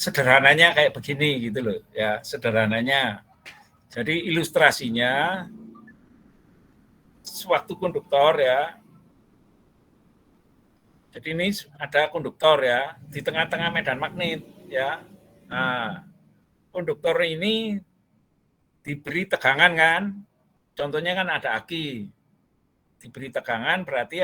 sederhananya kayak begini gitu loh ya, sederhananya. Jadi ilustrasinya suatu konduktor ya. Jadi ini ada konduktor ya di tengah-tengah medan magnet ya. Nah, konduktor ini diberi tegangan kan. Contohnya kan ada aki. Diberi tegangan berarti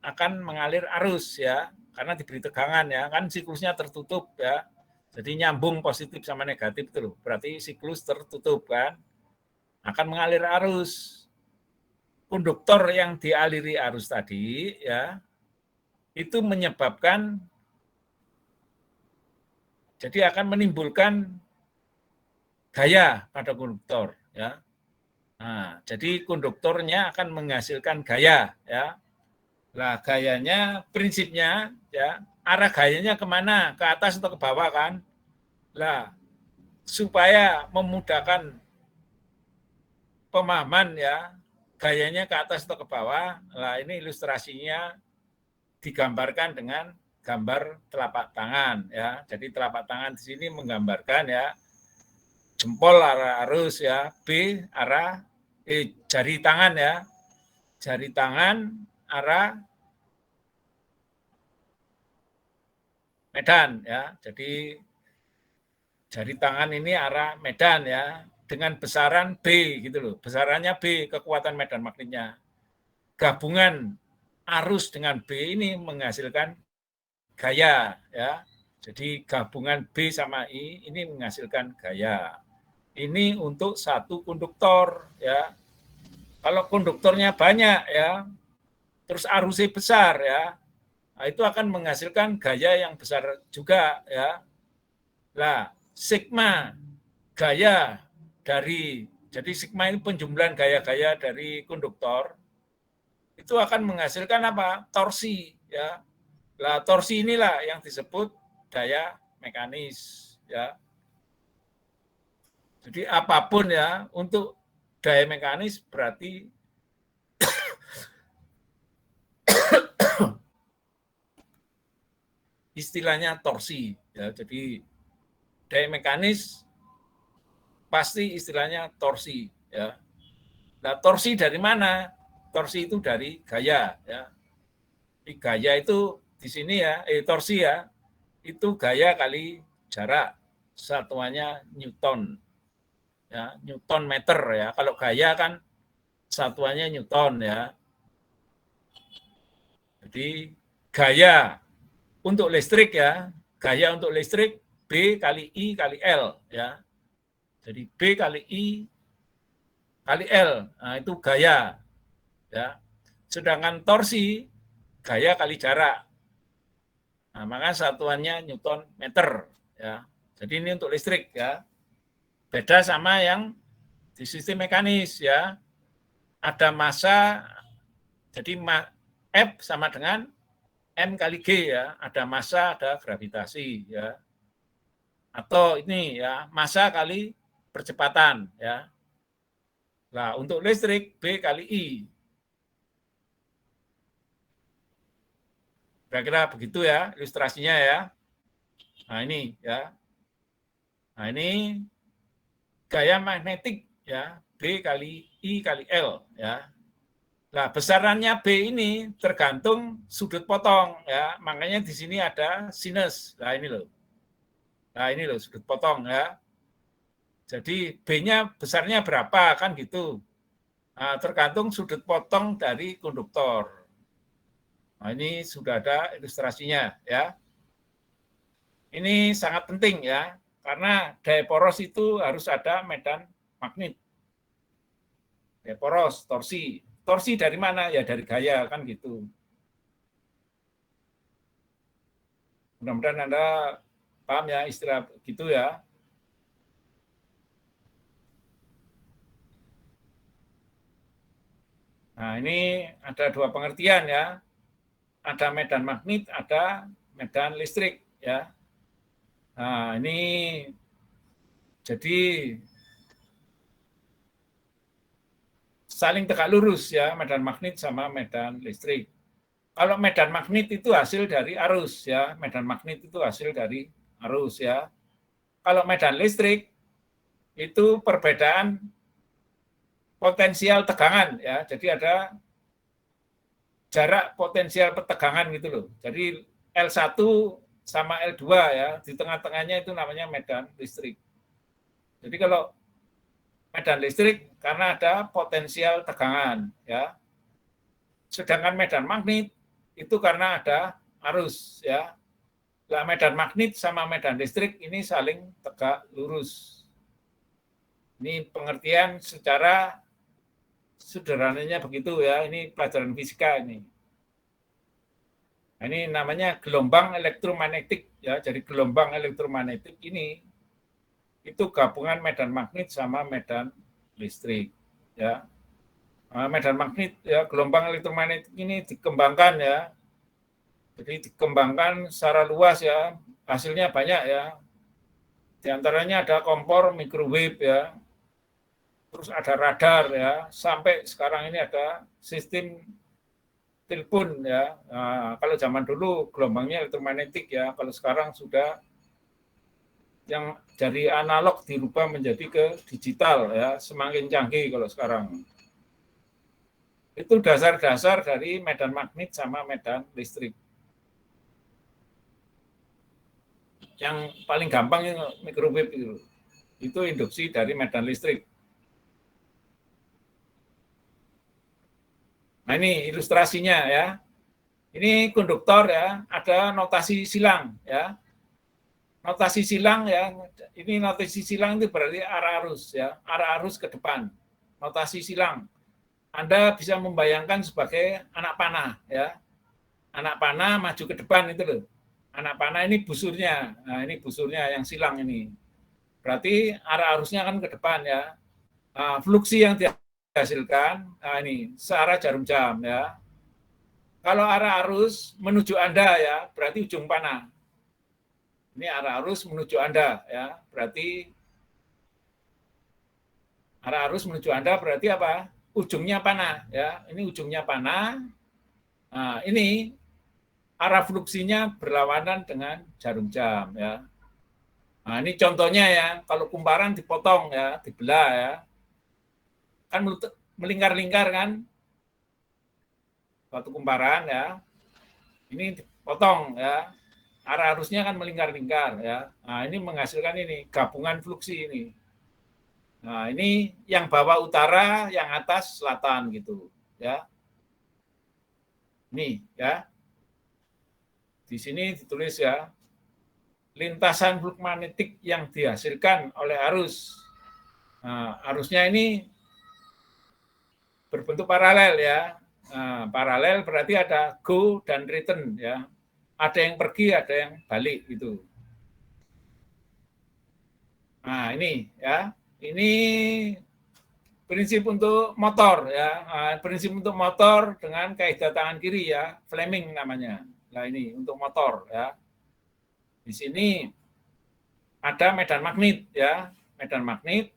akan mengalir arus ya. Karena diberi tegangan ya, kan siklusnya tertutup ya. Jadi nyambung positif sama negatif itu loh. Berarti siklus tertutup kan. Akan mengalir arus. Konduktor yang dialiri arus tadi ya, itu menyebabkan, jadi akan menimbulkan gaya pada konduktor ya. Nah, jadi konduktornya akan menghasilkan gaya ya. Nah, gayanya prinsipnya ya, arah gayanya kemana? Ke atas atau ke bawah kan? Nah, supaya memudahkan pemahaman ya, gayanya ke atas atau ke bawah. Nah, ini ilustrasinya digambarkan dengan gambar telapak tangan ya. Jadi telapak tangan di sini menggambarkan ya, jempol arah arus ya, B arah jari tangan ya. Jari tangan arah medan ya. Jadi jari tangan ini arah medan ya, dengan besaran B gitu loh. Besarannya B, kekuatan medan magnetnya. Gabungan arus dengan B ini menghasilkan gaya ya. Jadi gabungan B sama I ini menghasilkan gaya. Ini untuk satu konduktor ya. Kalau konduktornya banyak ya, terus arusnya besar ya, nah itu akan menghasilkan gaya yang besar juga ya. Nah, sigma gaya dari, jadi sigma ini penjumlahan gaya-gaya dari konduktor, itu akan menghasilkan apa? Torsi ya. Nah, torsi inilah yang disebut daya mekanis ya. Jadi apapun ya, untuk daya mekanis berarti istilahnya torsi ya. Jadi daya mekanis pasti istilahnya torsi ya. Nah, torsi dari mana? Torsi itu dari gaya ya. Gaya itu di sini ya, torsi ya, itu gaya kali jarak, satuannya Newton ya, Newton meter ya. Kalau gaya kan satuannya Newton ya. Jadi gaya untuk listrik ya, gaya untuk listrik B kali I kali L ya. Jadi B kali I kali L, nah itu gaya ya. Sedangkan torsi gaya kali jarak. Nah, maka satuannya Newton meter ya. Jadi ini untuk listrik ya. Beda sama yang di sistem mekanis ya. Ada massa, jadi F sama dengan M kali G ya. Ada massa, ada gravitasi ya. Atau ini ya, massa kali percepatan ya. Nah, untuk listrik B kali I. Kira-kira begitu ya ilustrasinya ya. Nah, ini ya. Nah, ini gaya magnetik ya, B kali I kali L ya. Nah, besarannya B ini tergantung sudut potong ya. Makanya di sini ada sinus. Nah, ini loh. Nah, ini loh sudut potong ya. Jadi B-nya besarnya berapa kan gitu. Nah, tergantung sudut potong dari konduktor. Nah, ini sudah ada ilustrasinya ya. Ini sangat penting ya, karena daya poros itu harus ada medan magnet. Daya poros, torsi. Torsi dari mana? Ya dari gaya kan gitu. Mudah-mudahan Anda paham ya istilah gitu ya. Nah, ini ada dua pengertian ya. Ada medan magnet, ada medan listrik ya. Nah, ini jadi saling tegak lurus ya, medan magnet sama medan listrik. Kalau medan magnet itu hasil dari arus ya, medan magnet itu hasil dari arus ya. Kalau medan listrik itu perbedaan potensial tegangan ya. Jadi ada jarak potensial tegangan gitu loh. Jadi L1 sama L2 ya, di tengah-tengahnya itu namanya medan listrik. Jadi kalau medan listrik karena ada potensial tegangan ya. Sedangkan medan magnet itu karena ada arus ya. Nah, medan magnet sama medan listrik ini saling tegak lurus. Ini pengertian secara sederhananya begitu ya. Ini pelajaran fisika ini. Nah, ini namanya gelombang elektromagnetik ya. Jadi gelombang elektromagnetik ini itu gabungan medan magnet sama medan listrik ya. Nah, medan magnet ya, gelombang elektromagnetik ini dikembangkan ya. Jadi dikembangkan secara luas ya. Hasilnya banyak ya. Di antaranya ada kompor microwave ya. Terus ada radar ya. Sampai sekarang ini ada sistem telepon ya. Nah, kalau zaman dulu gelombangnya elektromagnetik ya, kalau sekarang sudah yang dari analog dirubah menjadi ke digital ya, semakin canggih kalau sekarang. Itu dasar-dasar dari medan magnet sama medan listrik. Yang paling gampang itu microwave itu induksi dari medan listrik. Nah ini ilustrasinya ya. Ini konduktor ya, ada notasi silang ya. Notasi silang ya, ini notasi silang itu berarti arah arus ya, arah arus ke depan. Notasi silang. Anda bisa membayangkan sebagai anak panah ya. Anak panah maju ke depan itu loh. Anak panah ini busurnya. Nah, ini busurnya yang silang ini. Berarti arah arusnya kan ke depan ya. Fluksi yang dihasilkan, nah ini searah jarum jam ya. Kalau arah arus menuju Anda ya, berarti ujung panah. Ini arah arus menuju Anda ya, berarti arah arus menuju Anda berarti apa? Ujungnya panah ya. Ini ujungnya panah. Nah, ini arah fluksinya berlawanan dengan jarum jam ya. Nah, ini contohnya ya, kalau kumparan dipotong ya, dibelah ya. Kan melingkar-lingkar kan? Suatu kumparan ya. Ini dipotong ya. Arah arusnya kan melingkar-lingkar ya. Nah, ini menghasilkan ini gabungan fluksi ini. Nah, ini yang bawah utara, yang atas selatan gitu ya. Nih ya. Di sini ditulis ya, lintasan flux magnetik yang dihasilkan oleh arus. Nah, arusnya ini berbentuk paralel ya. Nah, paralel berarti ada go dan return ya. Ada yang pergi, ada yang balik gitu. Nah, ini ya. Ini prinsip untuk motor ya. Nah, prinsip untuk motor dengan kaidah tangan kiri ya, Fleming namanya. Nah, ini untuk motor ya. Di sini ada medan magnet ya, medan magnet.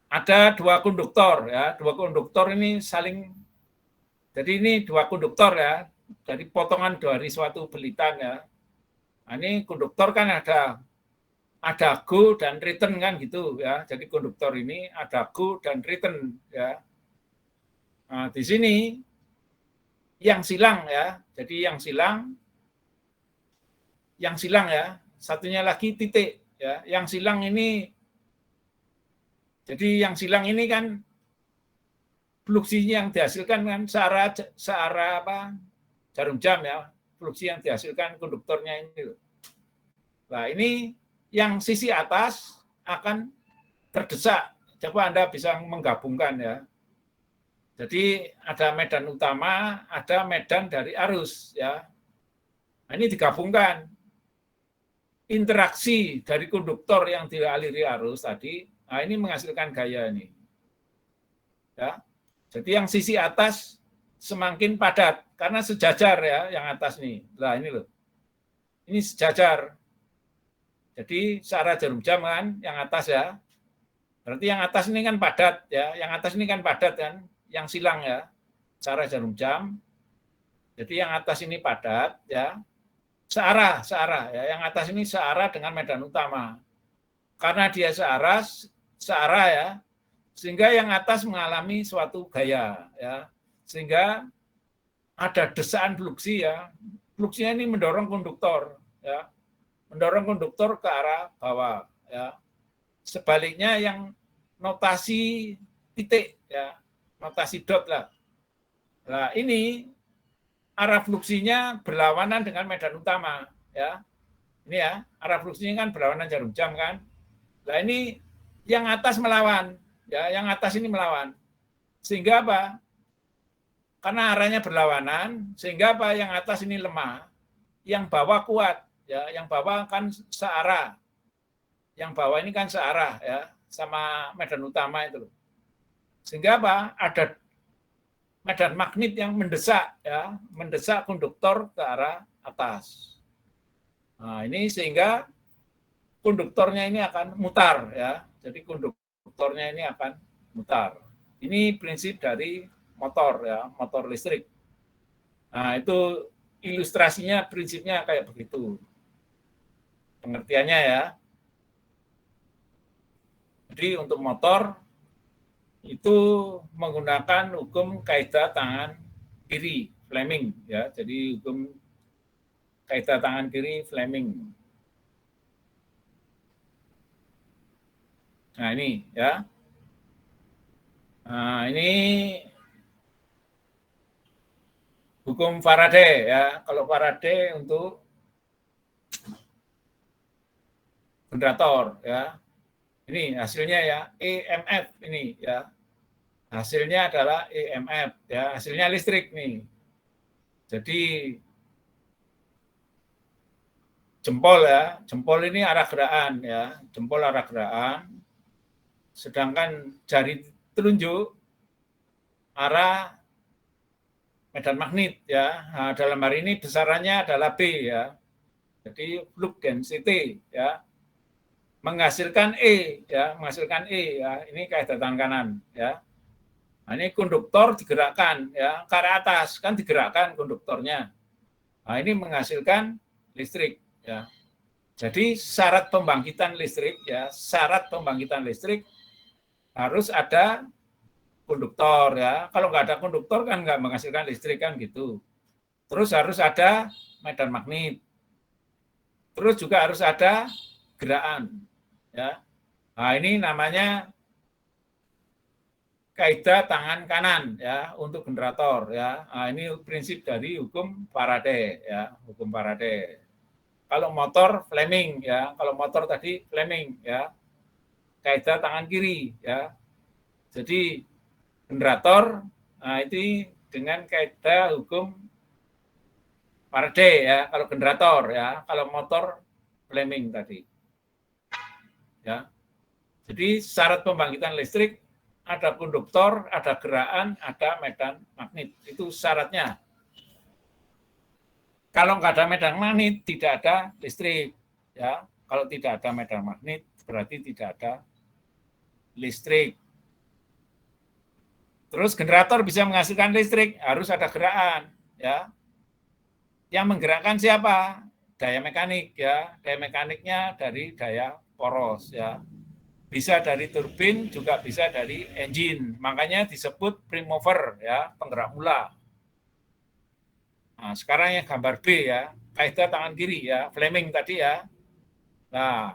Ada dua konduktor ya, dua konduktor ini saling, jadi ini dua konduktor ya, jadi potongan dari suatu belitan ya. Nah, ini konduktor kan ada go dan return kan gitu ya. Jadi konduktor ini ada go dan return ya. Nah, di sini yang silang ya. Jadi yang silang ya. Satunya lagi titik ya. Yang silang ini, jadi yang silang ini kan fluksinya yang dihasilkan kan searah apa? Jarum jam ya. Fluksi yang dihasilkan konduktornya ini. Nah, ini yang sisi atas akan terdesak. Coba Anda bisa menggabungkan ya. Jadi ada medan utama, ada medan dari arus ya. Nah, ini digabungkan. Interaksi dari konduktor yang dialiri arus tadi, nah ini menghasilkan gaya ini. Ya. Jadi yang sisi atas semakin padat karena sejajar ya yang atas nih. Nah, ini loh. Ini sejajar. Jadi searah jarum jam kan yang atas ya. Berarti yang atas ini kan padat ya. Yang atas ini kan padat kan, yang silang ya. Searah jarum jam. Jadi yang atas ini padat ya. searah ya. Yang atas ini searah dengan medan utama. Karena dia searah ya, sehingga yang atas mengalami suatu gaya ya. Sehingga ada desaan fluksi ya. Fluksinya ini mendorong konduktor ya. Mendorong konduktor ke arah bawah ya. Sebaliknya yang notasi titik ya, notasi dot lah. Nah, ini arah fluksinya berlawanan dengan medan utama ya. Ini ya, arah fluksinya kan berlawanan jarum jam kan. Nah, ini yang atas melawan ya, yang atas ini melawan. Sehingga apa? Karena arahnya berlawanan, sehingga apa? Yang atas ini lemah, yang bawah kuat ya, yang bawah kan searah. Yang bawah ini kan searah ya, sama medan utama itu. Sehingga apa? Ada medan magnet yang mendesak ya, mendesak konduktor ke arah atas. Nah, ini sehingga konduktornya ini akan mutar ya. Jadi konduktornya ini akan mutar. Ini prinsip dari motor ya, motor listrik. Nah, itu ilustrasinya prinsipnya kayak begitu. Pengertiannya ya. Jadi untuk motor itu menggunakan hukum kaidah tangan kiri Fleming ya. Jadi hukum kaidah tangan kiri Fleming. Nah, ini ya. Nah, ini hukum Faraday ya. Kalau Faraday untuk generator ya. Ini hasilnya ya, EMF ini ya. Hasilnya adalah EMF ya, hasilnya listrik nih. Jadi jempol ya, jempol ini arah gerakan ya, jempol arah gerakan. Sedangkan jari telunjuk arah medan magnet ya. Nah, dalam hari ini besarannya adalah B ya. Jadi flux density ya. Menghasilkan E ya, menghasilkan E ya. Ini kaidah tangan kanan ya. Nah, ini konduktor digerakkan ya, ke arah atas kan digerakkan konduktornya. Nah, ini menghasilkan listrik ya. Jadi syarat pembangkitan listrik ya, syarat pembangkitan listrik harus ada konduktor ya. Kalau nggak ada konduktor kan nggak menghasilkan listrik kan gitu. Terus harus ada medan magnet. Terus juga harus ada gerakan ya. Nah, ini namanya kaidah tangan kanan ya untuk generator ya. Nah, ini prinsip dari hukum Faraday ya, hukum Faraday. Kalau motor Fleming ya, kalau motor tadi Fleming ya. Kaidah tangan kiri ya. Jadi generator nah itu dengan kaidah hukum Faraday ya, kalau generator ya, kalau motor Fleming tadi. Ya. Jadi syarat pembangkitan listrik ada konduktor, ada gerakan, ada medan magnet. Itu syaratnya. Kalau nggak ada medan magnet, tidak ada listrik. Ya, kalau tidak ada medan magnet, berarti tidak ada listrik. Terus generator bisa menghasilkan listrik, harus ada gerakan. Ya, yang menggerakkan siapa? Daya mekanik ya. Daya mekaniknya dari daya poros ya. Bisa dari turbin, juga bisa dari engine. Makanya disebut prime mover ya, penggerak mula. Nah, sekarang yang gambar B ya, kaidah tangan kiri ya, Fleming tadi ya. Nah,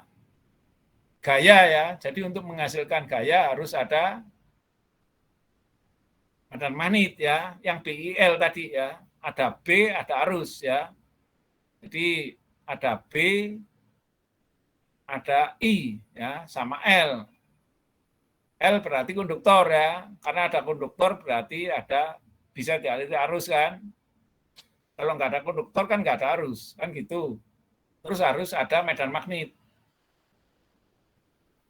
gaya ya. Jadi untuk menghasilkan gaya harus ada medan magnet ya, yang BIL tadi ya. Ada B, ada arus ya. Jadi ada B, ada I ya, sama L. L berarti konduktor ya, karena ada konduktor berarti ada bisa dialiri arus kan. Kalau nggak ada konduktor kan nggak ada arus kan gitu. Terus harus ada medan magnet.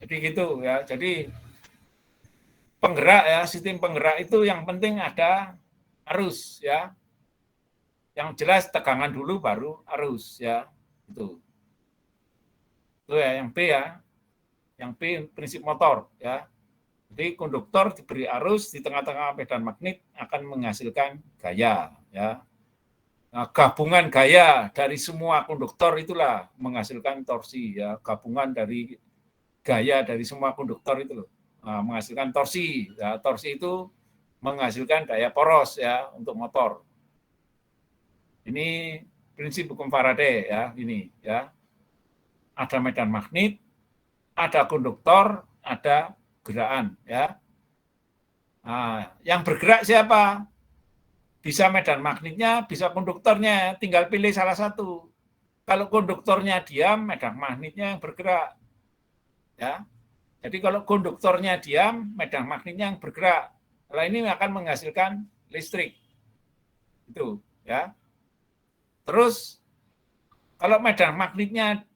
Jadi gitu ya. Jadi penggerak ya, sistem penggerak itu yang penting ada arus ya. Yang jelas tegangan dulu baru arus ya. Itu ya yang B ya. Yang B prinsip motor ya. Jadi konduktor diberi arus di tengah-tengah medan magnet akan menghasilkan gaya ya. Nah, gabungan gaya dari semua konduktor itulah menghasilkan torsi ya, gabungan dari gaya dari semua konduktor itu loh. Nah, menghasilkan torsi. Ya, torsi itu menghasilkan daya poros ya untuk motor. Ini prinsip hukum Faraday ya, ini ya. Ada medan magnet, ada konduktor, ada gerakan ya. Nah, yang bergerak siapa? Bisa medan magnetnya, bisa konduktornya, tinggal pilih salah satu. Kalau konduktornya diam, medan magnetnya yang bergerak. Ya. Jadi kalau konduktornya diam, medan magnetnya yang bergerak. Kalau ini akan menghasilkan listrik. Itu, ya. Terus kalau medan magnetnya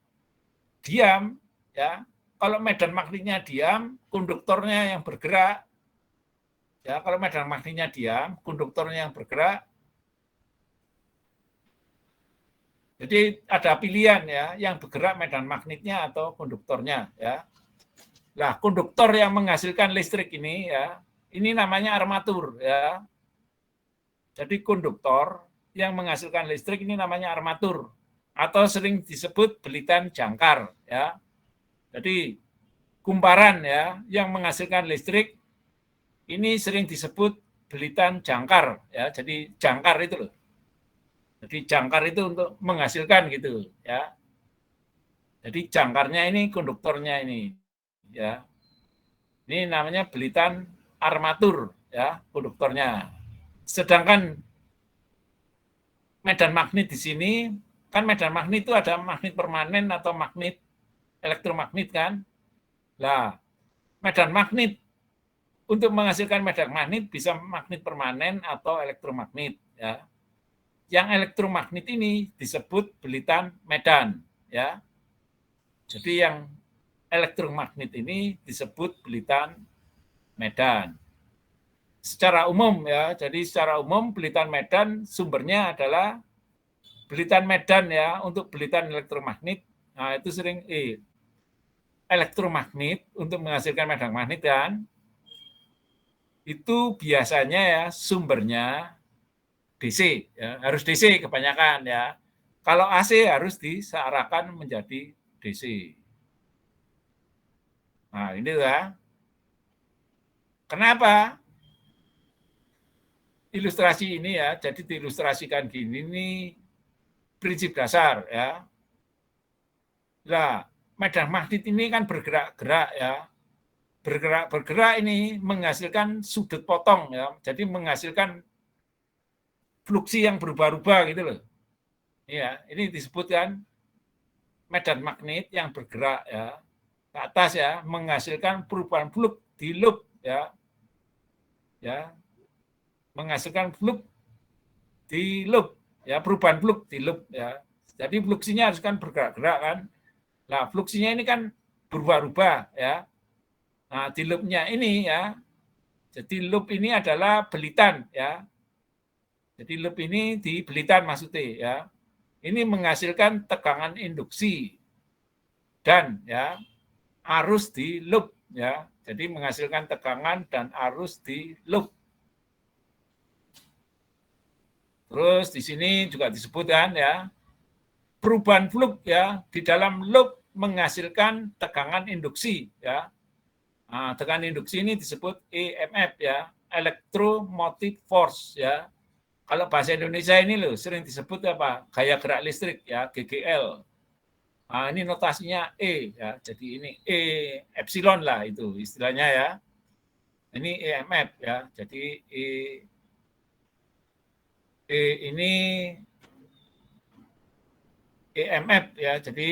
diam, ya. Kalau medan magnetnya diam, konduktornya yang bergerak. Ya, kalau medan magnetnya diam, konduktornya yang bergerak. Jadi ada pilihan ya, yang bergerak medan magnetnya atau konduktornya ya. Nah, konduktor yang menghasilkan listrik ini ya, ini namanya armatur ya. Jadi konduktor yang menghasilkan listrik ini namanya armatur atau sering disebut belitan jangkar ya. Jadi kumparan ya yang menghasilkan listrik ini sering disebut belitan jangkar ya. Jadi jangkar itu loh. Jadi jangkar itu untuk menghasilkan gitu ya. Jadi jangkarnya ini konduktornya ini ya. Ini namanya belitan armatur ya konduktornya. Sedangkan medan magnet di sini kan medan magnet itu ada magnet permanen atau magnet elektromagnet kan. Nah, medan magnet untuk menghasilkan medan magnet bisa magnet permanen atau elektromagnet ya. Yang elektromagnet ini disebut belitan medan ya. Jadi yang elektromagnet ini disebut belitan medan. Secara umum ya, jadi secara umum belitan medan sumbernya adalah belitan medan ya untuk belitan elektromagnet. Nah, itu sering elektromagnet untuk menghasilkan medan magnet kan. Itu biasanya ya sumbernya DC ya, harus DC kebanyakan ya. Kalau AC harus disearahkan menjadi DC. Nah, ini ya. Kenapa? Ilustrasi ini ya, jadi diilustrasikan gini ini prinsip dasar ya. Nah, medan magnet ini kan bergerak-gerak ya. Bergerak-bergerak ini menghasilkan sudut potong ya. Jadi menghasilkan fluksi yang berubah-ubah gitu loh. Iya, ini disebutkan medan magnet yang bergerak ya ke atas ya, menghasilkan perubahan flux di loop ya. Ya, menghasilkan flux di loop ya, perubahan flux di loop ya. Jadi fluksinya harus kan bergerak-gerak kan. Nah, fluksinya ini kan berubah-ubah ya. Nah, di loopnya ini ya. Jadi loop ini adalah belitan ya. Jadi loop ini di belitan maksudnya ya. Ini menghasilkan tegangan induksi dan ya arus di loop ya. Jadi menghasilkan tegangan dan arus di loop. Terus di sini juga disebutkan ya, perubahan flux ya di dalam loop menghasilkan tegangan induksi ya. Nah, tegangan induksi ini disebut EMF ya, electromotive force ya. Kalau bahasa Indonesia ini loh sering disebut apa? Gaya gerak listrik ya, GGL. Nah, ini notasinya E ya. Jadi ini E epsilon lah itu istilahnya ya. Ini EMF ya. Jadi ini EMF ya. Jadi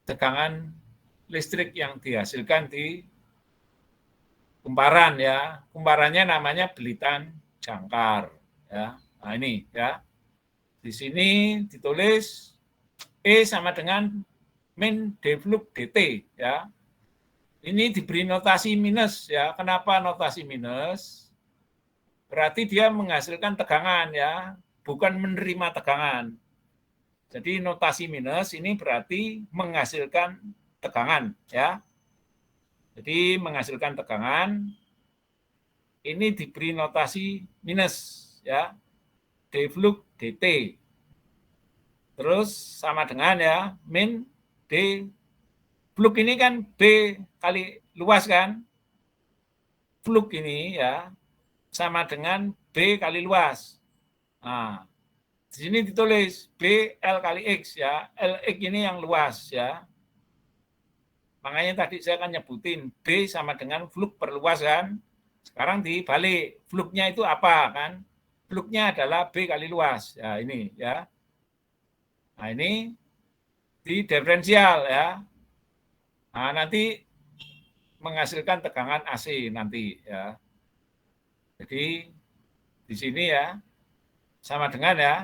tegangan listrik yang dihasilkan di kumparan ya. Kumparannya namanya belitan jangkar ya. Nah, ini ya. Di sini ditulis E sama dengan min develop DT ya. Ini diberi notasi minus ya. Kenapa notasi minus? Berarti dia menghasilkan tegangan ya, bukan menerima tegangan. Jadi notasi minus ini berarti menghasilkan tegangan ya. Jadi menghasilkan tegangan ini diberi notasi minus ya. D flux dt. Terus sama dengan ya min D flux ini kan B kali luas kan. Flux ini ya sama dengan B kali luas. Nah, di sini ditulis B L kali X ya. Lx ini yang luas ya. Makanya tadi saya akan nyebutin B sama dengan flux per luas kan. Sekarang dibalik, fluxnya itu apa kan? Fluxnya adalah B kali luas. Ya ini ya. Nah ini di diferensial ya. Nah nanti menghasilkan tegangan AC nanti ya. Jadi di sini ya sama dengan ya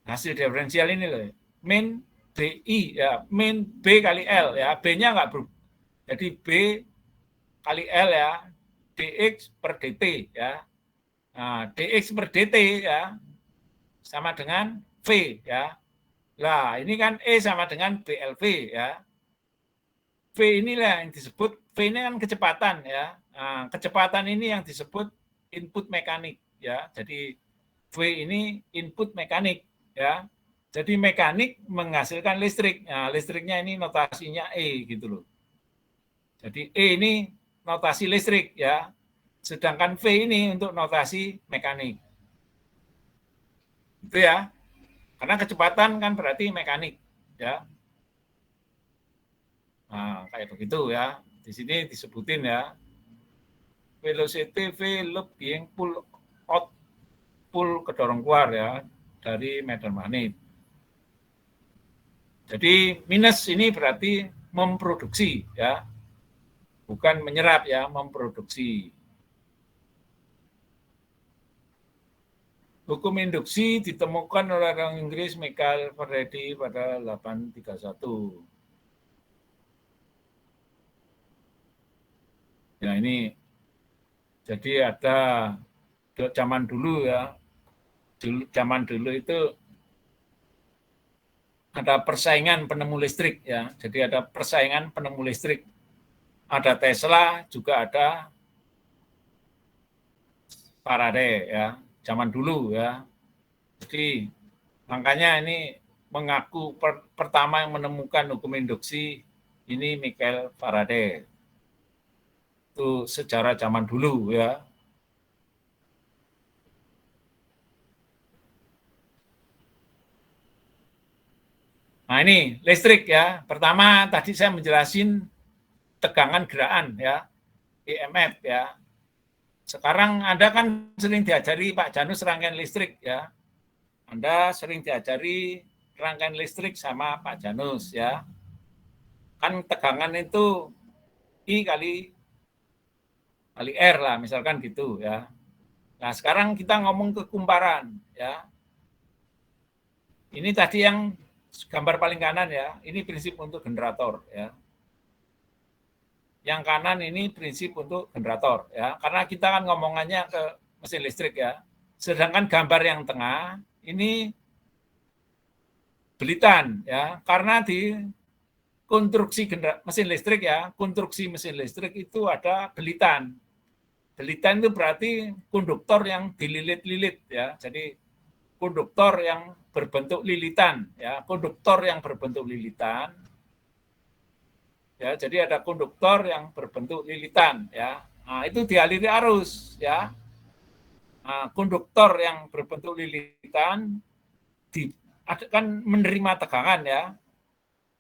hasil diferensial ini loh. Min BI ya, min B kali L ya. B-nya nggak berubah. Jadi B kali L ya, dx per dt ya. Nah, dx per dt ya sama dengan V ya. Lah, ini kan E sama dengan BLV ya. V inilah yang disebut, V ini kan kecepatan ya. Nah, kecepatan ini yang disebut input mekanik ya. Jadi V ini input mekanik ya. Jadi mekanik menghasilkan listrik. Nah, listriknya ini notasinya E gitu loh. Jadi E ini notasi listrik ya. Sedangkan V ini untuk notasi mekanik. Itu ya. Karena kecepatan kan berarti mekanik ya. Nah, kayak begitu ya. Di sini disebutin ya. Velocity V loop being pull out, pull kedorong keluar ya dari medan magnet. Jadi minus ini berarti memproduksi ya. Bukan menyerap ya, memproduksi. Hukum induksi ditemukan oleh orang Inggris Michael Faraday pada 1831. Ya ini jadi ada zaman dulu ya, zaman dulu itu ada persaingan penemu listrik ya. Jadi ada persaingan penemu listrik. Ada Tesla, juga ada Faraday ya, zaman dulu ya. Jadi makanya ini mengaku pertama yang menemukan hukum induksi ini Michael Faraday. Itu sejarah zaman dulu ya. Nah ini listrik ya. Pertama tadi saya menjelasin tegangan gerakan ya, EMF ya. Sekarang Anda kan sering diajari Pak Janus rangkaian listrik ya. Anda sering diajari rangkaian listrik sama Pak Janus ya. Kan tegangan itu I kali R lah misalkan gitu ya. Nah sekarang kita ngomong ke kumparan ya. Ini tadi yang gambar paling kanan ya, ini prinsip untuk generator ya. Yang kanan ini prinsip untuk generator ya, karena kita kan ngomongannya ke mesin listrik ya. Sedangkan gambar yang tengah ini belitan ya, karena di konstruksi mesin listrik ya, konstruksi mesin listrik itu ada belitan. Belitan itu berarti konduktor yang dililit-lilit ya. Jadi konduktor yang berbentuk lilitan ya, konduktor yang berbentuk lilitan. Ya, jadi ada konduktor yang berbentuk lilitan ya. Nah, itu dialiri arus ya. Nah, konduktor yang berbentuk lilitan akan menerima tegangan ya,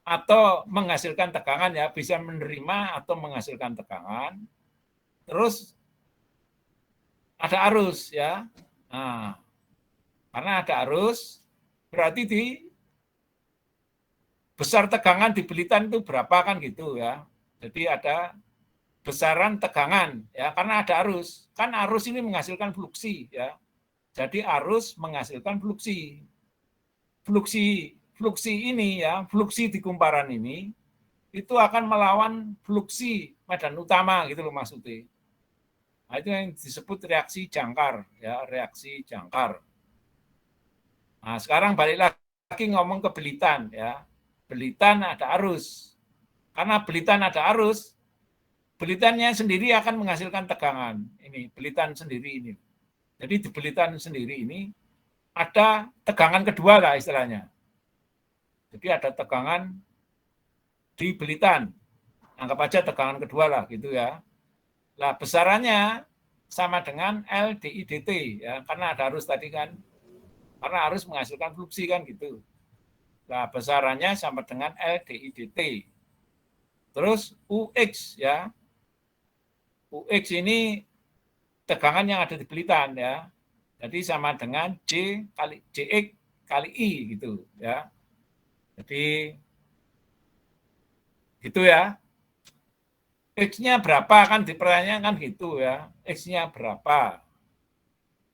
atau menghasilkan tegangan ya, bisa menerima atau menghasilkan tegangan. Terus ada arus ya. Nah, karena ada arus berarti di besar tegangan di belitan itu berapa kan gitu ya. Jadi ada besaran tegangan ya, karena ada arus. Kan arus ini menghasilkan fluksi ya. Jadi arus menghasilkan fluksi. Fluksi ini ya, fluksi di kumparan ini itu akan melawan fluksi medan utama gitu loh maksudnya. Nah, itu yang disebut reaksi jangkar ya, reaksi jangkar. Nah, sekarang balik lagi ngomong ke belitan ya. Belitan ada arus. Karena belitan ada arus, belitannya sendiri akan menghasilkan tegangan. Ini belitan sendiri ini. Jadi di belitan sendiri ini ada tegangan kedua lah istilahnya. Jadi ada tegangan di belitan. Anggap aja tegangan kedua lah gitu ya. Nah, besarannya sama dengan LDIDT ya, karena ada arus tadi kan. Karena arus menghasilkan fluksi kan gitu. Nah, besarannya sama dengan LDIDT. Terus UX ya. UX ini tegangan yang ada di belitan ya. Jadi sama dengan J kali JX kali I gitu ya. Jadi gitu ya. X-nya berapa kan dipertanyakan gitu ya. X-nya berapa?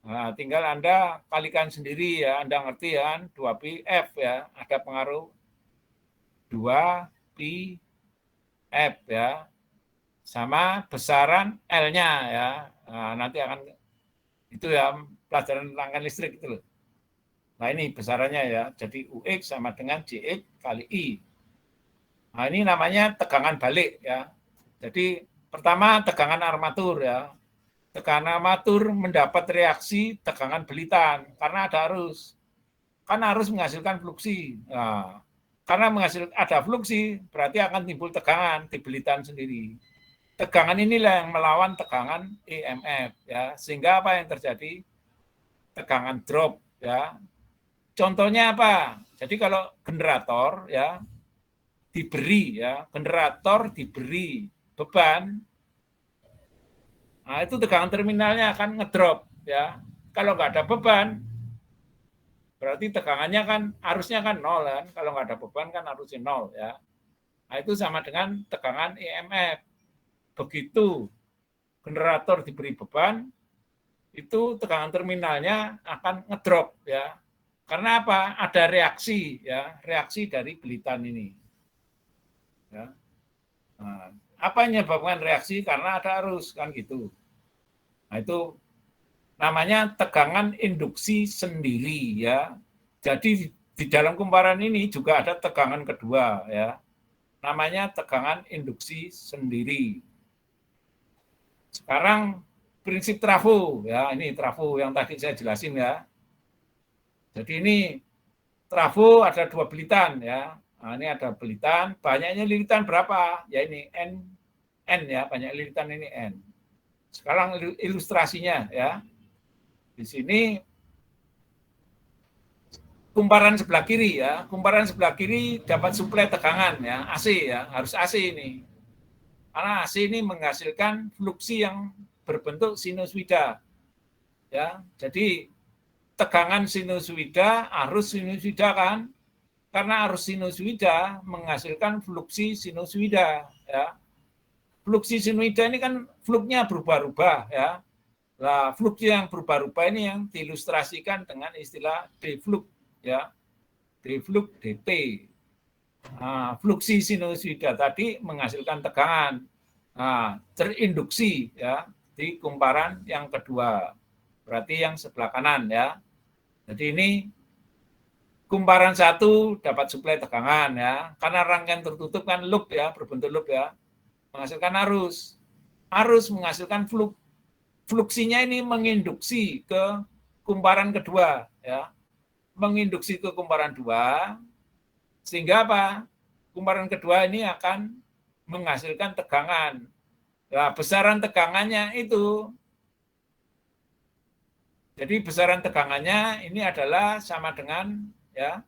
Nah, tinggal Anda kalikan sendiri ya. Anda ngerti ya, 2pi F ya. Ada pengaruh 2pi F ya. Sama besaran L-nya ya. Nah, nanti akan itu ya pelajaran rangkaian listrik itu loh. Nah, ini besarannya ya. Jadi UX sama dengan JX kali I. Nah, ini namanya tegangan balik ya. Jadi pertama tegangan armatur ya. Tegangan armatur mendapat reaksi tegangan belitan karena ada arus. Kan arus menghasilkan fluksi. Nah, karena ada fluksi berarti akan timbul tegangan di belitan sendiri. Tegangan inilah yang melawan tegangan EMF ya. Sehingga apa yang terjadi? Tegangan drop ya. Contohnya apa? Jadi kalau generator ya diberi ya, generator diberi beban, nah itu tegangan terminalnya akan ngedrop ya. Kalau nggak ada beban, berarti tegangannya kan arusnya kan nol kan. Kalau nggak ada beban kan arusnya nol ya. Nah itu sama dengan tegangan EMF. Begitu generator diberi beban, itu tegangan terminalnya akan ngedrop ya. Karena apa? Ada reaksi ya, reaksi dari belitan ini. Ya. Nah, apa yang menyebabkan reaksi? Karena ada arus kan gitu. Nah itu namanya tegangan induksi sendiri ya. Jadi di dalam kumparan ini juga ada tegangan kedua ya. Namanya tegangan induksi sendiri. Sekarang prinsip trafo ya, ini trafo yang tadi saya jelasin ya. Jadi ini trafo ada 2 belitan ya. Nah, ini ada belitan, banyaknya lilitan berapa? Ya ini N ya, banyak lilitan ini N. Sekarang ilustrasinya ya. Di sini kumparan sebelah kiri ya. Kumparan sebelah kiri dapat suplai tegangan ya, AC ya, harus AC ini. Karena AC ini menghasilkan fluksi yang berbentuk sinusoida. Ya, jadi tegangan sinusoida, arus sinusoida kan, karena arus sinusoida menghasilkan fluksi sinusoida ya. Fluksi sinusoida ini kan fluknya berubah-ubah ya. Nah, fluksi yang berubah-ubah ini yang diilustrasikan dengan istilah deflux ya. Deflux DT. Nah, fluksi sinusoida tadi menghasilkan tegangan. Nah, terinduksi ya di kumparan yang kedua. Berarti yang sebelah kanan ya. Jadi ini kumparan satu dapat suplai tegangan ya, karena rangkaian tertutup kan loop ya, berbentuk loop ya, menghasilkan arus. Arus menghasilkan fluksinya ini menginduksi ke kumparan kedua ya, menginduksi ke kumparan dua, sehingga apa? Kumparan kedua ini akan menghasilkan tegangan. Nah, besaran tegangannya itu, jadi besaran tegangannya ini adalah sama dengan ya,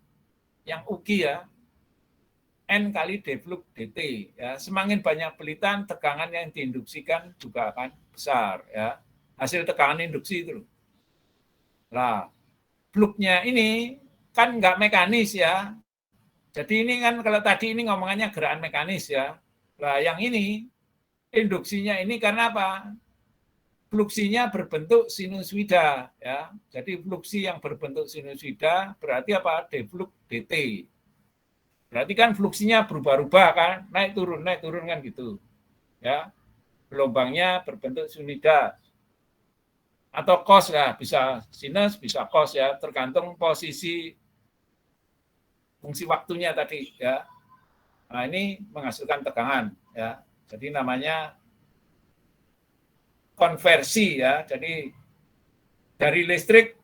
yang UGI ya, N kali deflux DT ya. Semakin banyak belitan, tegangan yang diinduksikan juga akan besar ya. Hasil tegangan induksi itu. Nah, fluknya ini kan nggak mekanis ya. Jadi ini kan kalau tadi ini ngomongannya gerakan mekanis ya. Nah, yang ini induksinya ini karena apa? Fluksinya berbentuk sinusoida ya. Jadi fluksi yang berbentuk sinusoida berarti apa? Deflux DT. Berarti kan fluksinya berubah-ubah kan, naik turun kan gitu. Ya. Gelombangnya berbentuk sinusoida. Atau cos ya, bisa sinus, bisa cos ya, tergantung posisi fungsi waktunya tadi ya. Nah, ini menghasilkan tegangan ya. Jadi namanya konversi ya. Jadi dari listrik,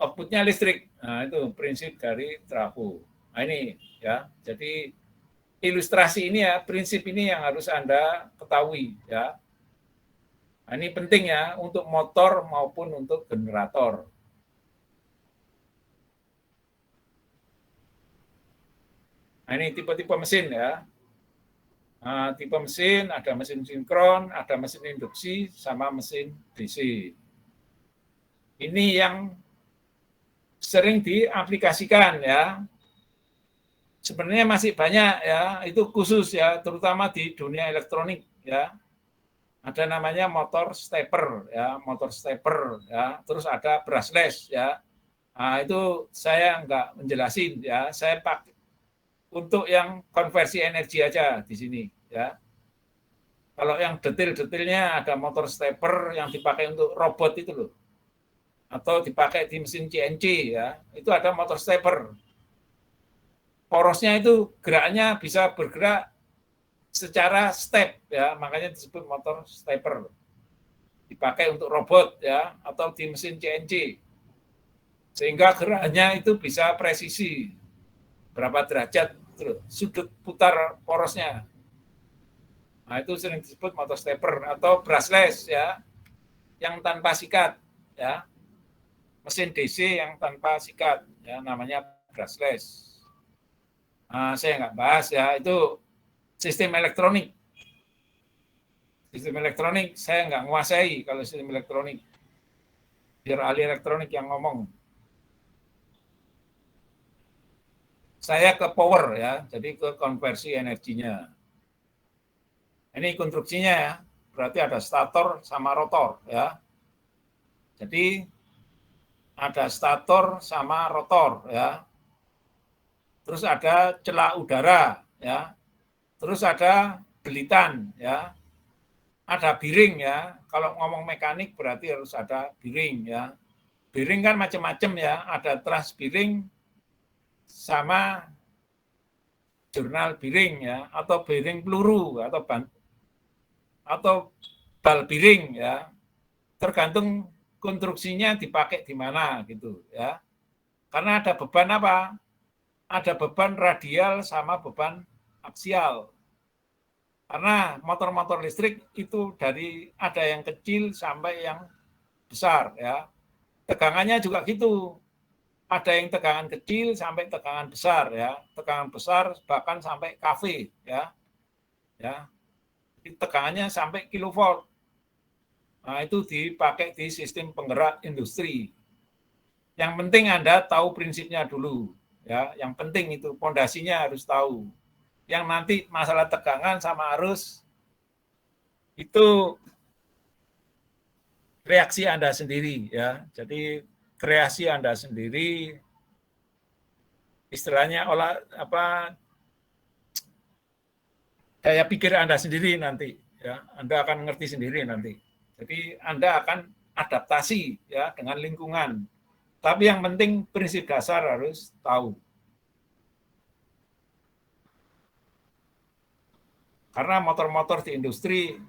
outputnya listrik. Nah, itu prinsip dari trafo. Nah, ini ya. Jadi ilustrasi ini ya, prinsip ini yang harus Anda ketahui ya. Nah, ini penting ya untuk motor maupun untuk generator. Nah, ini tipe-tipe mesin ya. Nah, tipe mesin, ada mesin sinkron, ada mesin induksi, sama mesin DC. Ini yang sering diaplikasikan ya. Sebenarnya masih banyak ya, itu khusus ya, terutama di dunia elektronik ya. Ada namanya motor stepper ya, terus ada brushless ya. Nah, itu saya nggak menjelasin ya, saya pakai untuk yang konversi energi aja di sini ya. Kalau yang detail-detailnya ada motor stepper yang dipakai untuk robot itu loh, atau dipakai di mesin CNC ya, itu ada motor stepper. Porosnya itu geraknya bisa bergerak secara step ya, makanya disebut motor stepper. Dipakai untuk robot ya, atau di mesin CNC. Sehingga geraknya itu bisa presisi. Berapa derajat sudut putar porosnya. Nah, itu sering disebut motor stepper atau brushless ya, yang tanpa sikat ya. Mesin DC yang tanpa sikat ya, namanya brushless. Nah, saya nggak bahas ya, itu sistem elektronik. Sistem elektronik saya nggak menguasai kalau sistem elektronik. Biar ahli elektronik yang ngomong. Saya ke power ya, jadi ke konversi energinya. Ini konstruksinya ya, berarti ada stator sama rotor ya. Jadi ada stator sama rotor ya. Terus ada celah udara ya. Terus ada belitan ya. Ada bearing ya. Kalau ngomong mekanik berarti harus ada bearing ya. Bearing kan macam-macam ya. Ada truss bearing sama jurnal bearing ya, atau bearing peluru atau bal bearing ya. Tergantung konstruksinya dipakai di mana gitu ya. Karena ada beban apa? Ada beban radial sama beban aksial. Karena motor-motor listrik itu dari ada yang kecil sampai yang besar ya. Tegangannya juga gitu. Ada yang tegangan kecil sampai tegangan besar ya. Tegangan besar bahkan sampai kV ya. Ya. Tegangannya sampai kilovolt. Nah, itu dipakai di sistem penggerak industri. Yang penting Anda tahu prinsipnya dulu. Ya, yang penting itu pondasinya harus tahu. Yang nanti masalah tegangan sama arus itu reaksi Anda sendiri ya. Jadi kreasi Anda sendiri, istilahnya daya pikir Anda sendiri nanti ya. Anda akan ngerti sendiri nanti. Jadi Anda akan adaptasi ya dengan lingkungan. Tapi yang penting prinsip dasar harus tahu. Karena motor-motor di industri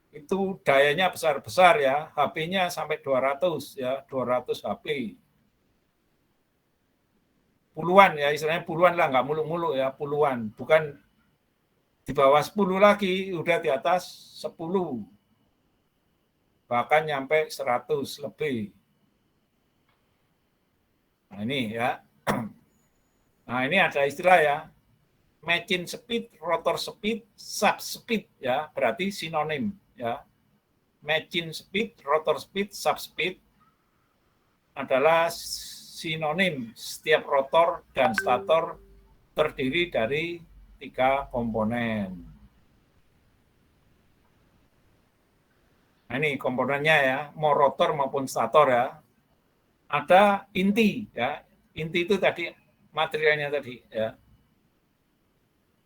itu dayanya besar-besar ya, HP-nya sampai 200 ya, 200 HP. Puluhan ya, istilahnya puluhan lah, nggak muluk-muluk ya, puluhan. Bukan di bawah 10 lagi, udah di atas 10. Bahkan nyampe 100 lebih. Nah ini ya. Nah ini ada istilah ya, machine speed, rotor speed, sub speed ya, berarti sinonim ya. Machine speed, rotor speed, sub speed adalah sinonim. Setiap rotor dan stator terdiri dari 3 komponen. Nah ini komponennya ya, mau rotor maupun stator ya. Ada inti ya, inti itu tadi materialnya tadi ya.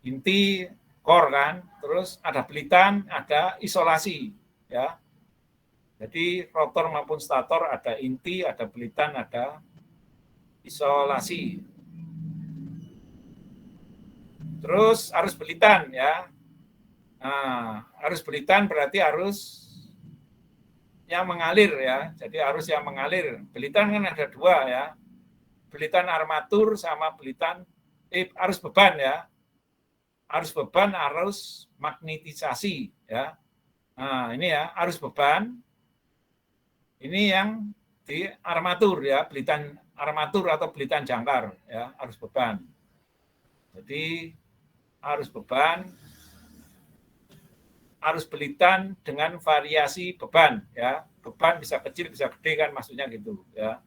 Inti core kan, terus ada belitan, ada isolasi ya. Jadi rotor maupun stator ada inti, ada belitan, ada isolasi. Terus arus belitan ya. Nah, arus belitan berarti arusnya yang mengalir ya. Jadi arus yang mengalir. Belitan kan ada dua ya. Belitan armatur sama belitan arus beban ya. Arus beban, arus magnetisasi ya. Nah, ini ya arus beban. Ini yang di armatur ya, belitan armatur atau belitan jangkar ya, arus beban. Jadi arus beban, arus belitan dengan variasi beban ya. Beban bisa kecil bisa gede kan maksudnya gitu ya.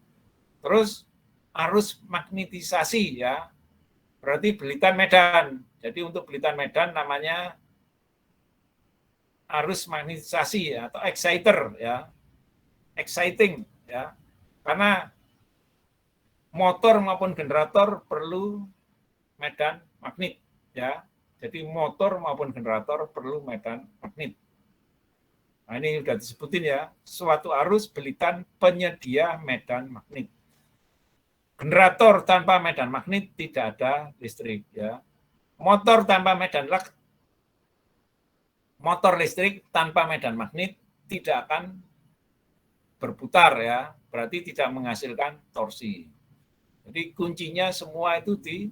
Terus arus magnetisasi ya. Berarti belitan medan. Jadi untuk belitan medan namanya arus magnetisasi ya, atau exciter ya. Exciting ya. Karena motor maupun generator perlu medan magnet ya. Jadi motor maupun generator perlu medan magnet. Nah, ini sudah disebutin ya, suatu arus belitan penyedia medan magnet. Generator tanpa medan magnet tidak ada listrik ya. Motor listrik tanpa medan magnet tidak akan berputar ya, berarti tidak menghasilkan torsi. Jadi kuncinya semua itu di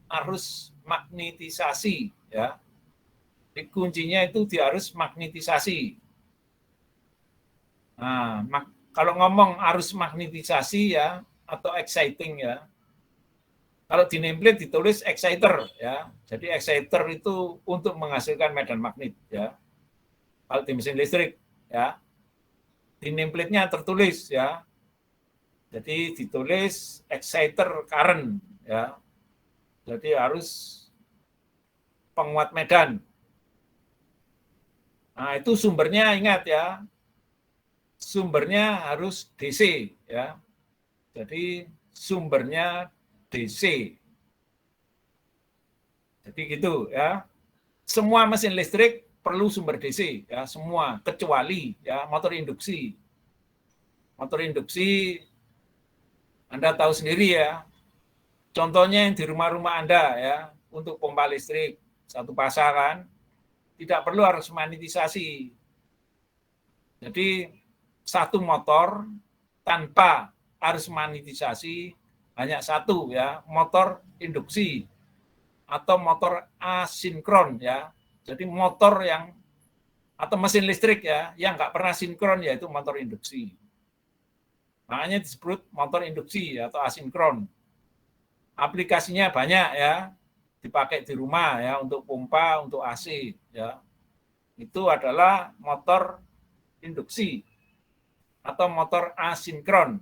arus magnetisasi ya. Jadi kuncinya itu di arus magnetisasi. Nah, kalau ngomong arus magnetisasi ya atau exciting ya. Kalau di nameplate ditulis exciter ya. Jadi exciter itu untuk menghasilkan medan magnet ya. Kalau di mesin listrik ya. Di nameplate-nya tertulis ya. Jadi ditulis exciter current ya. Jadi harus penguat medan. Nah, itu sumbernya ingat ya. Sumbernya harus DC ya. Jadi sumbernya DC. Jadi gitu ya. Semua mesin listrik perlu sumber DC ya, semua kecuali ya motor induksi. Motor induksi Anda tahu sendiri ya. Contohnya yang di rumah-rumah Anda ya, untuk pompa listrik satu pasangan tidak perlu harus magnetisasi. Jadi satu motor tanpa arus magnetisasi hanya satu ya, motor induksi atau motor asinkron ya. Jadi motor yang atau mesin listrik ya yang nggak pernah sinkron yaitu motor induksi. Makanya disebut motor induksi atau asinkron. Aplikasinya banyak ya, dipakai di rumah ya untuk pompa, untuk AC ya. Itu adalah motor induksi atau motor asinkron.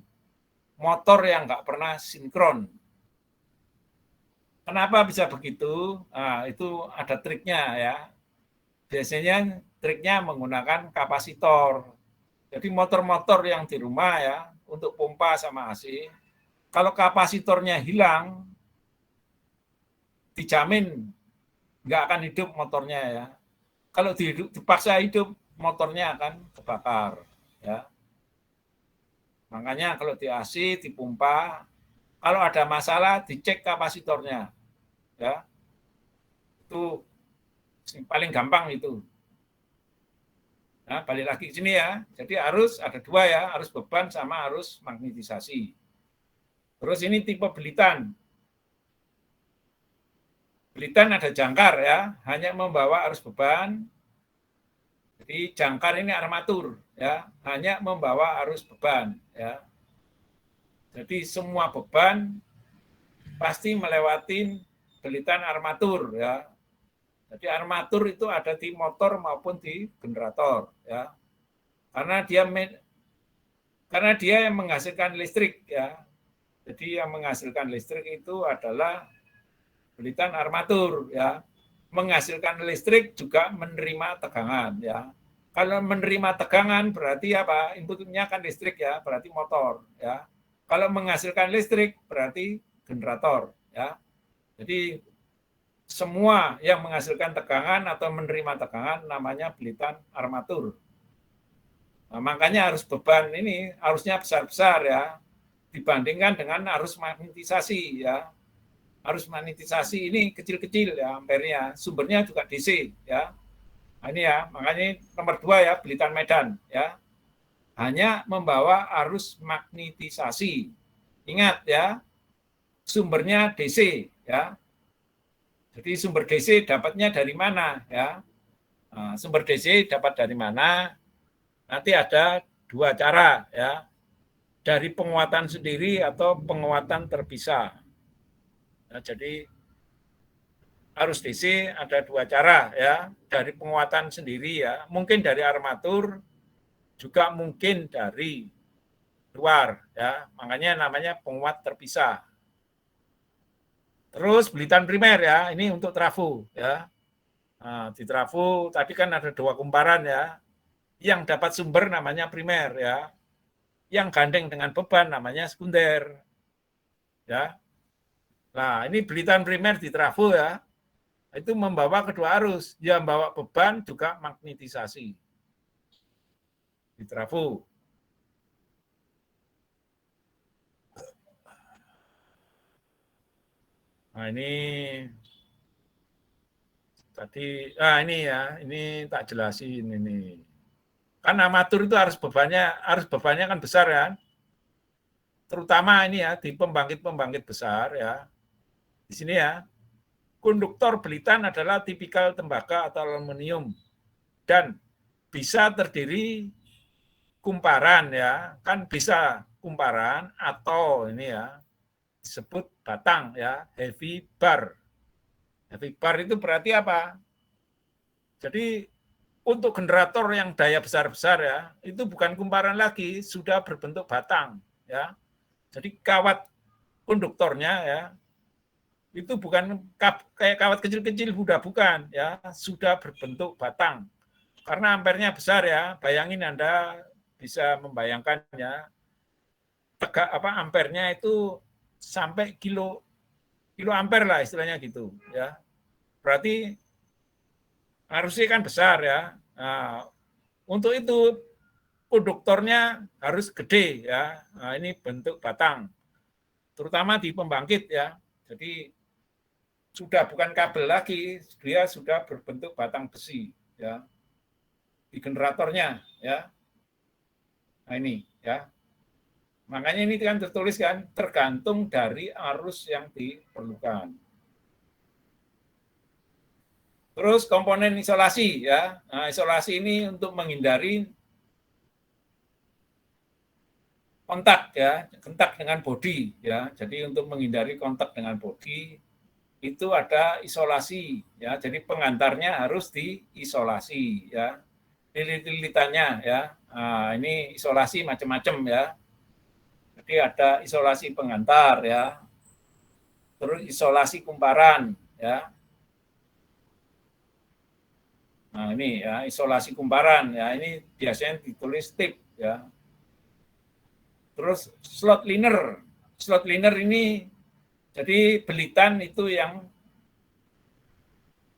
Motor yang nggak pernah sinkron. Kenapa bisa begitu? Nah, itu ada triknya ya. Biasanya triknya menggunakan kapasitor. Jadi motor-motor yang di rumah ya, untuk pompa sama AC, kalau kapasitornya hilang, dijamin nggak akan hidup motornya ya. Kalau dipaksa hidup, motornya akan kebakar ya. Makanya kalau di AC, dipompa, kalau ada masalah dicek kapasitornya ya. Itu paling gampang itu. Nah, balik lagi ke sini ya. Jadi arus ada dua ya, arus beban sama arus magnetisasi. Terus ini tipe belitan. Belitan ada jangkar ya, hanya membawa arus beban. Jadi jangkar ini armatur ya, hanya membawa arus beban ya. Jadi semua beban pasti melewati belitan armatur ya. Jadi armatur itu ada di motor maupun di generator ya. Karena dia yang menghasilkan listrik ya. Jadi yang menghasilkan listrik itu adalah belitan armatur ya. Menghasilkan listrik juga menerima tegangan ya. Kalau menerima tegangan berarti apa? Inputnya kan listrik ya, berarti motor ya. Kalau menghasilkan listrik berarti generator ya. Jadi semua yang menghasilkan tegangan atau menerima tegangan namanya belitan armatur. Nah, makanya arus beban ini arusnya besar-besar ya dibandingkan dengan arus magnetisasi ya. Arus magnetisasi ini kecil-kecil ya ampernya, sumbernya juga DC ya. Nah, ini ya, makanya nomor 2 ya belitan medan ya. hanya membawa arus magnetisasi. Ingat ya, sumbernya DC ya. Jadi sumber DC dapatnya dari mana ya? Nah, sumber DC dapat dari mana? Nanti ada dua cara ya. Dari penguatan sendiri atau penguatan terpisah. Nah, jadi arus DC ada dua cara ya. Dari penguatan sendiri ya, mungkin dari armatur, juga mungkin dari luar ya, makanya namanya penguat terpisah. Terus belitan primer ya, ini untuk trafo ya. Nah, di trafo tadi kan ada dua kumparan ya, yang dapat sumber namanya primer ya, yang gandeng dengan beban namanya sekunder ya. Nah ini belitan primer di trafo ya, itu membawa kedua arus, dia membawa beban juga magnetisasi di trafo. Nah ini tadi, ini ya, ini tak jelasin ini. Kan armatur itu harus bebannya kan besar kan. Terutama ini ya di pembangkit-pembangkit besar ya. Di sini ya, konduktor belitan adalah tipikal tembaga atau aluminium dan bisa terdiri kumparan ya, kan bisa kumparan atau ini ya disebut batang ya, heavy bar. Heavy bar itu berarti apa? Jadi untuk generator yang daya besar-besar ya, itu bukan kumparan lagi, sudah berbentuk batang ya. Jadi kawat konduktornya ya, itu bukan kayak kawat kecil-kecil, bukan ya, sudah berbentuk batang. Karena ampernya besar ya, bayangin Anda bisa membayangkannya, ampernya itu sampai kilo ampere lah istilahnya gitu ya. Berarti arusnya kan besar ya. Nah, untuk itu konduktornya harus gede ya. Nah, ini bentuk batang, terutama di pembangkit ya. Jadi sudah bukan kabel lagi, dia sudah berbentuk batang besi ya di generatornya ya. Nah ini ya. Makanya ini kan tertulis kan tergantung dari arus yang diperlukan. Terus komponen isolasi ya. Nah, isolasi ini untuk menghindari kontak ya, kontak dengan bodi ya. Jadi untuk menghindari kontak dengan bodi itu ada isolasi ya. Jadi pengantarnya harus diisolasi ya. Lilit-lilitannya ya. Nah, ini isolasi macam-macam ya. Jadi ada isolasi pengantar ya. Terus isolasi kumparan ya. Nah, ini ya isolasi kumparan ya. Ini biasanya ditulis tip ya. Terus slot liner. Slot liner ini jadi belitan itu yang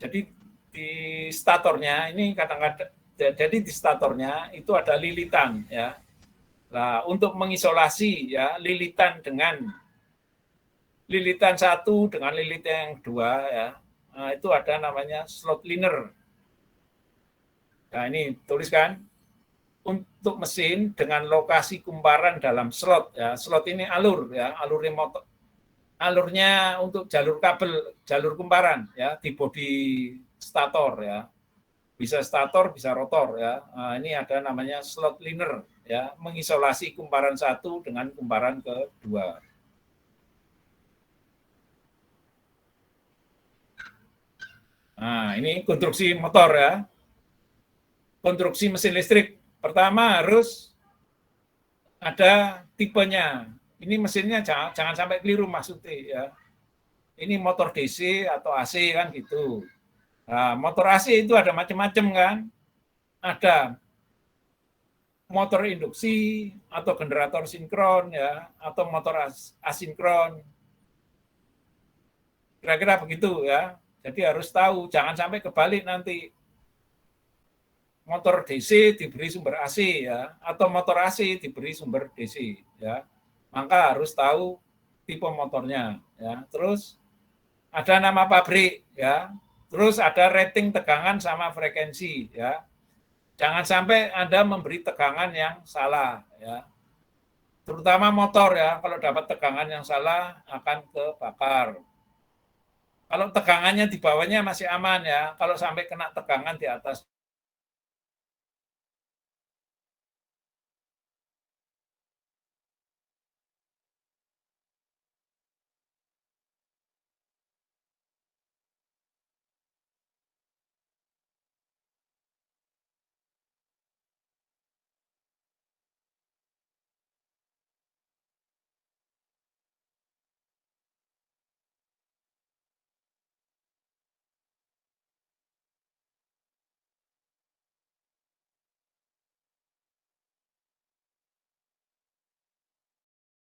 jadi di statornya ini kadang-kadang jadi di statornya itu ada lilitan ya. Nah, untuk mengisolasi ya lilitan satu dengan lilitan yang dua ya. Nah, itu ada namanya slot liner. Nah, ini tuliskan untuk mesin dengan lokasi kumparan dalam slot ya. Slot ini alur ya, alur motor. Alurnya untuk jalur kabel, jalur kumparan ya di bodi stator ya. Bisa stator, bisa rotor ya. Nah, ini ada namanya slot liner ya, mengisolasi kumparan satu dengan kumparan kedua. Nah, ini konstruksi motor ya. Konstruksi mesin listrik. Pertama harus ada tipenya. Ini mesinnya jangan sampai keliru maksudnya ya. Ini motor DC atau AC kan gitu. Nah, motor AC itu ada macam-macam kan. Ada motor induksi atau generator sinkron ya, atau motor asinkron. Kira-kira begitu ya. Jadi harus tahu, jangan sampai kebalik nanti. Motor DC diberi sumber AC ya, atau motor AC diberi sumber DC ya. Maka harus tahu tipe motornya ya. Terus ada nama pabrik ya. Terus ada rating tegangan sama frekuensi ya. Jangan sampai Anda memberi tegangan yang salah, ya. Terutama motor ya, kalau dapat tegangan yang salah akan kebakar. Kalau tegangannya di bawahnya masih aman ya, kalau sampai kena tegangan di atas